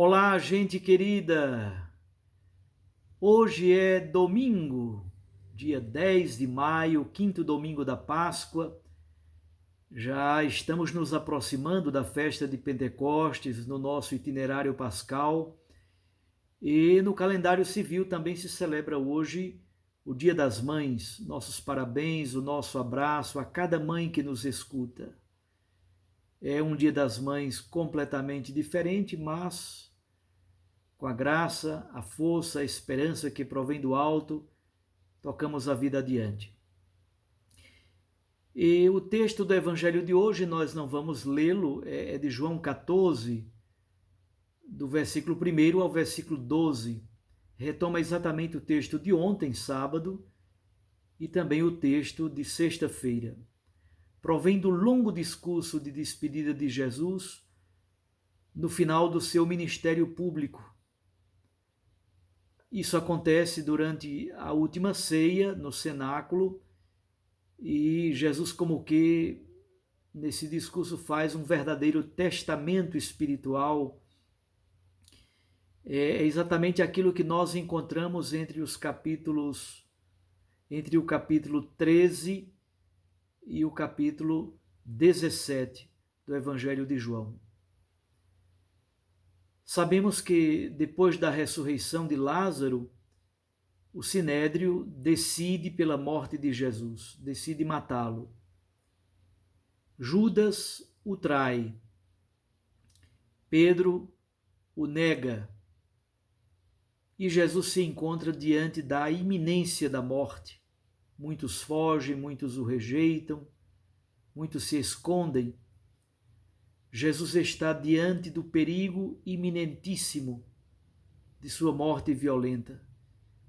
Olá, gente querida! Hoje é domingo, dia 10 de maio, quinto domingo da Páscoa. Já estamos nos aproximando da festa de Pentecostes no nosso itinerário pascal. E no calendário civil também se celebra hoje o Dia das Mães. Nossos parabéns, o nosso abraço a cada mãe que nos escuta. É um Dia das Mães completamente diferente, mas com a graça, a força, a esperança que provém do alto, tocamos a vida adiante. E o texto do Evangelho de hoje, nós não vamos lê-lo, é de João 14, do versículo 1 ao versículo 12. Retoma exatamente o texto de ontem, sábado, e também o texto de sexta-feira. Provém do longo discurso de despedida de Jesus no final do seu ministério público. Isso acontece durante a última ceia no cenáculo e Jesus como que nesse discurso faz um verdadeiro testamento espiritual. É exatamente aquilo que nós encontramos entre o capítulo 13 e o capítulo 17 do Evangelho de João. Sabemos que depois da ressurreição de Lázaro, o Sinédrio decide pela morte de Jesus, decide matá-lo. Judas o trai, Pedro o nega, e Jesus se encontra diante da iminência da morte. Muitos fogem, muitos o rejeitam, muitos se escondem. Jesus está diante do perigo iminentíssimo de sua morte violenta.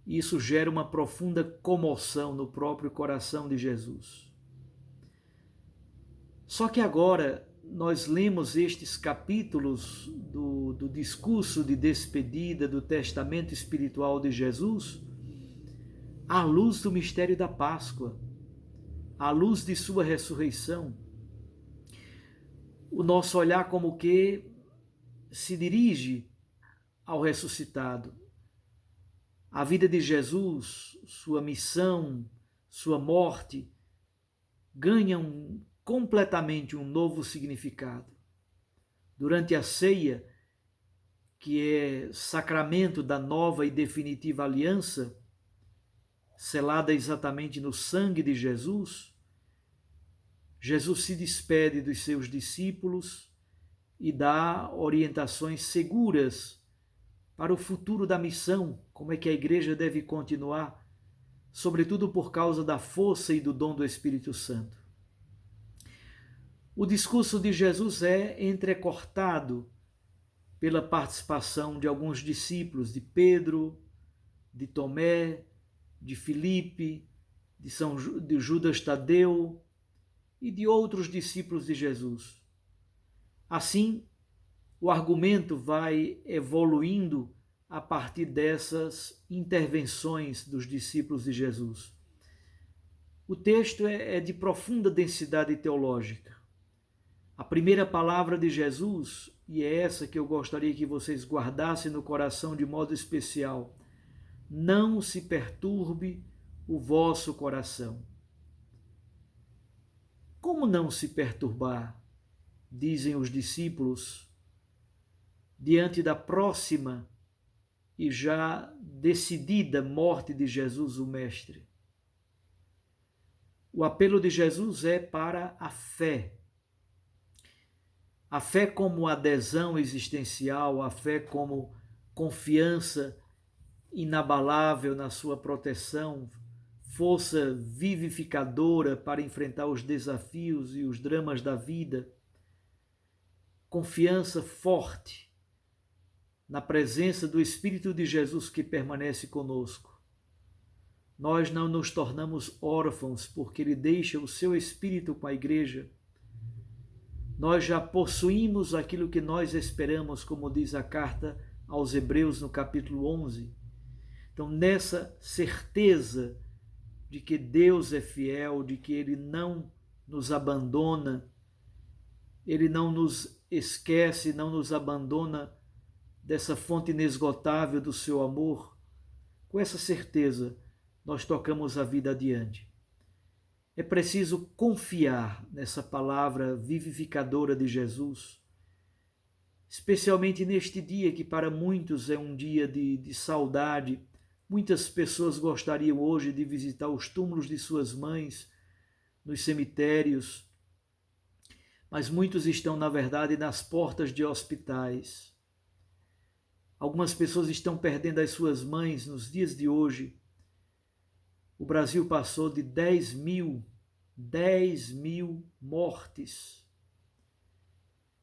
E isso gera uma profunda comoção no próprio coração de Jesus. Só que agora nós lemos estes capítulos do discurso de despedida, do testamento espiritual de Jesus, à luz do mistério da Páscoa, à luz de sua ressurreição. O nosso olhar como que se dirige ao ressuscitado. A vida de Jesus, sua missão, sua morte, ganham completamente um novo significado. Durante a ceia, que é sacramento da nova e definitiva aliança, selada exatamente no sangue de Jesus, Jesus se despede dos seus discípulos e dá orientações seguras para o futuro da missão, como é que a igreja deve continuar, sobretudo por causa da força e do dom do Espírito Santo. O discurso de Jesus é entrecortado pela participação de alguns discípulos, de Pedro, de Tomé, de Filipe, de Judas Tadeu e de outros discípulos de Jesus. Assim, o argumento vai evoluindo a partir dessas intervenções dos discípulos de Jesus. O texto é de profunda densidade teológica. A primeira palavra de Jesus, e é essa que eu gostaria que vocês guardassem no coração de modo especial: não se perturbe o vosso coração. Como não se perturbar, dizem os discípulos, diante da próxima e já decidida morte de Jesus, o Mestre? O apelo de Jesus é para a fé. A fé como adesão existencial, a fé como confiança inabalável na sua proteção, força vivificadora para enfrentar os desafios e os dramas da vida, confiança forte na presença do Espírito de Jesus que permanece conosco. Nós não nos tornamos órfãos porque Ele deixa o seu Espírito com a igreja. Nós já possuímos aquilo que nós esperamos, como diz a carta aos Hebreus no capítulo 11. Então, nessa certeza de que Deus é fiel, de que Ele não nos abandona, Ele não nos esquece, não nos abandona dessa fonte inesgotável do seu amor, com essa certeza, nós tocamos a vida adiante. É preciso confiar nessa palavra vivificadora de Jesus, especialmente neste dia que para muitos é um dia de saudade. Muitas pessoas gostariam hoje de visitar os túmulos de suas mães nos cemitérios, mas muitos estão, na verdade, nas portas de hospitais. Algumas pessoas estão perdendo as suas mães nos dias de hoje. O Brasil passou de 10 mil mortes.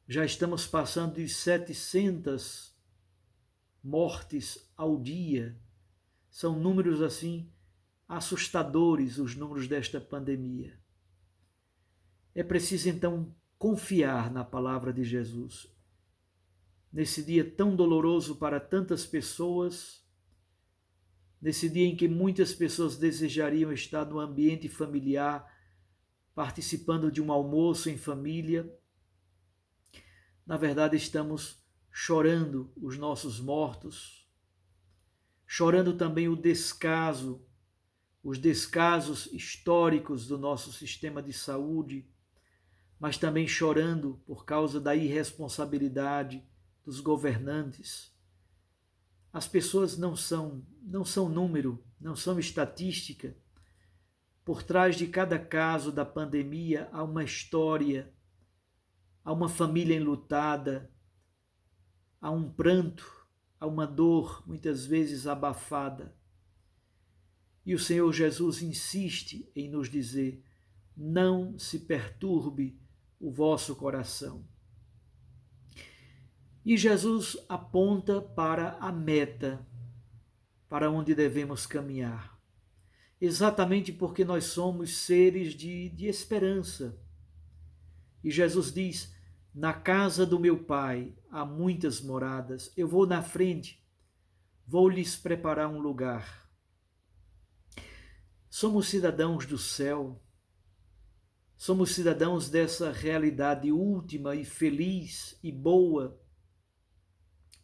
Já estamos passando de 700 mortes ao dia. São números assim assustadores, os números desta pandemia. É preciso então confiar na palavra de Jesus. Nesse dia tão doloroso para tantas pessoas, nesse dia em que muitas pessoas desejariam estar no ambiente familiar, participando de um almoço em família, na verdade estamos chorando os nossos mortos, chorando também o descaso, os descasos históricos do nosso sistema de saúde, mas também chorando por causa da irresponsabilidade dos governantes. As pessoas não são número, não são estatística. Por trás de cada caso da pandemia há uma história, há uma família enlutada, há um pranto, há uma dor muitas vezes abafada. E o Senhor Jesus insiste em nos dizer: não se perturbe o vosso coração. E Jesus aponta para a meta, para onde devemos caminhar. Exatamente porque nós somos seres de esperança. E Jesus diz: na casa do meu Pai há muitas moradas, eu vou na frente, vou lhes preparar um lugar. Somos cidadãos do céu, somos cidadãos dessa realidade última e feliz e boa,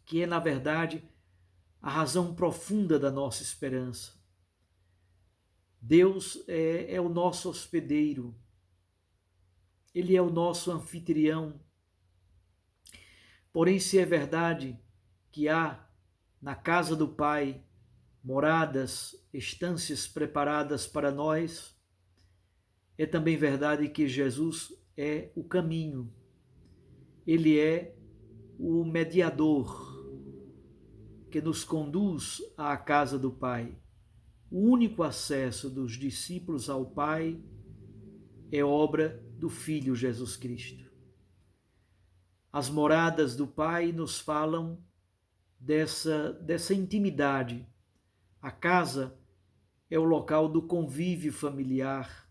que é, na verdade, a razão profunda da nossa esperança. Deus é o nosso hospedeiro, Ele é o nosso anfitrião. Porém, se é verdade que há na casa do Pai moradas, estâncias preparadas para nós, é também verdade que Jesus é o caminho, Ele é o mediador que nos conduz à casa do Pai. O único acesso dos discípulos ao Pai é obra do Filho Jesus Cristo. As moradas do Pai nos falam dessa intimidade. A casa é o local do convívio familiar,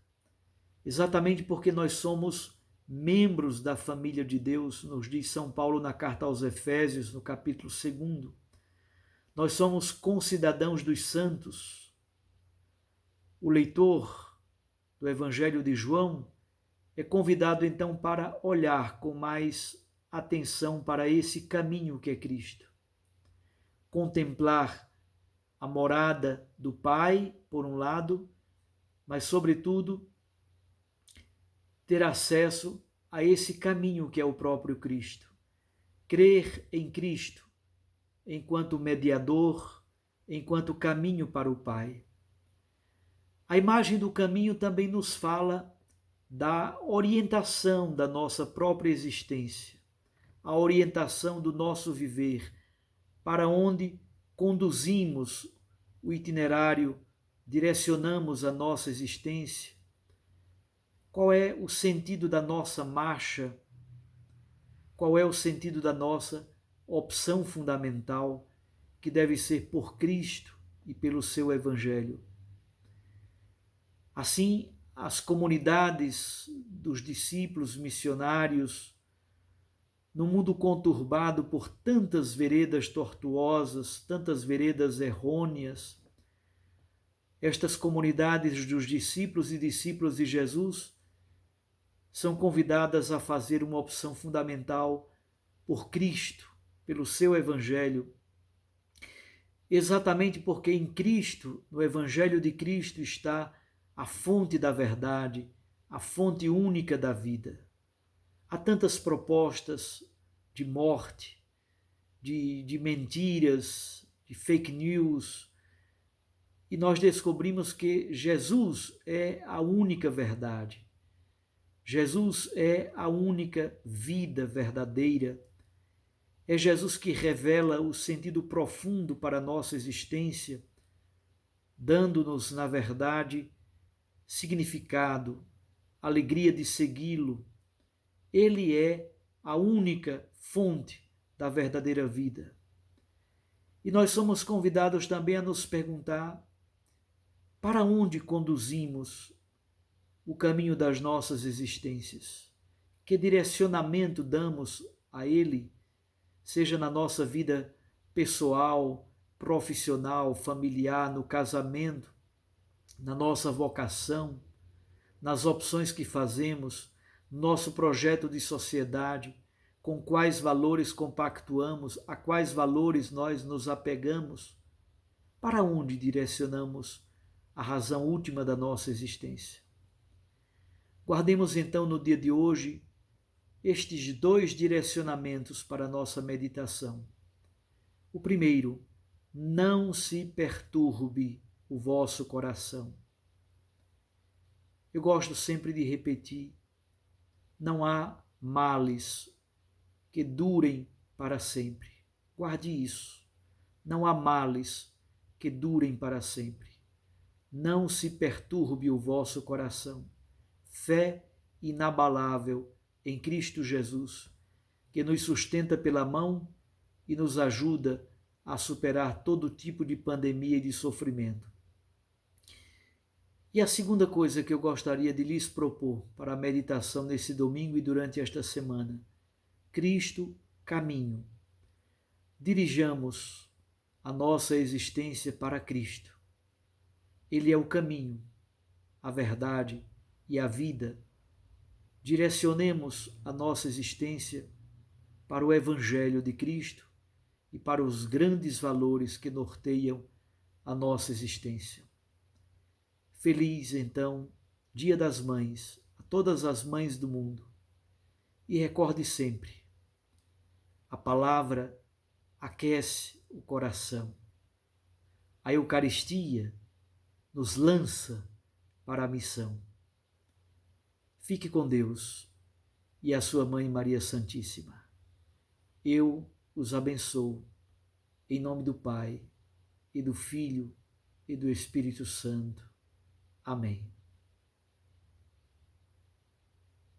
exatamente porque nós somos membros da família de Deus, nos diz São Paulo na carta aos Efésios, no capítulo 2. Nós somos concidadãos dos santos. O leitor do Evangelho de João é convidado então para olhar com mais atenção para esse caminho que é Cristo. Contemplar a morada do Pai, por um lado, mas, sobretudo, ter acesso a esse caminho que é o próprio Cristo. Crer em Cristo enquanto mediador, enquanto caminho para o Pai. A imagem do caminho também nos fala da orientação da nossa própria existência, a orientação do nosso viver, para onde conduzimos o itinerário, direcionamos a nossa existência. Qual é o sentido da nossa marcha? Qual é o sentido da nossa opção fundamental, que deve ser por Cristo e pelo seu Evangelho? Assim, as comunidades dos discípulos missionários, num mundo conturbado por tantas veredas tortuosas, tantas veredas errôneas, estas comunidades dos discípulos e discípulas de Jesus são convidadas a fazer uma opção fundamental por Cristo, pelo seu Evangelho, exatamente porque em Cristo, no Evangelho de Cristo, está a fonte da verdade, a fonte única da vida. Há tantas propostas de morte, de mentiras, de fake news, e nós descobrimos que Jesus é a única verdade. Jesus é a única vida verdadeira. É Jesus que revela o sentido profundo para a nossa existência, dando-nos, na verdade, significado, alegria de segui-lo. Ele é a única fonte da verdadeira vida. E nós somos convidados também a nos perguntar para onde conduzimos o caminho das nossas existências? Que direcionamento damos a ele, seja na nossa vida pessoal, profissional, familiar, no casamento, na nossa vocação, nas opções que fazemos, nosso projeto de sociedade, com quais valores compactuamos, a quais valores nós nos apegamos, para onde direcionamos a razão última da nossa existência. Guardemos então no dia de hoje estes dois direcionamentos para a nossa meditação. O primeiro, não se perturbe o vosso coração. Eu gosto sempre de repetir, não há males que durem para sempre. Guarde isso. Não há males que durem para sempre. Não se perturbe o vosso coração. Fé inabalável em Cristo Jesus, que nos sustenta pela mão e nos ajuda a superar todo tipo de pandemia e de sofrimento. E a segunda coisa que eu gostaria de lhes propor para a meditação nesse domingo e durante esta semana: Cristo, caminho. Dirijamos a nossa existência para Cristo. Ele é o caminho, a verdade e a vida. Direcionemos a nossa existência para o Evangelho de Cristo e para os grandes valores que norteiam a nossa existência. Feliz, então, Dia das Mães, a todas as mães do mundo. E recorde sempre, a palavra aquece o coração. A Eucaristia nos lança para a missão. Fique com Deus e a sua Mãe Maria Santíssima. Eu os abençoo, em nome do Pai, e do Filho, e do Espírito Santo. Amém.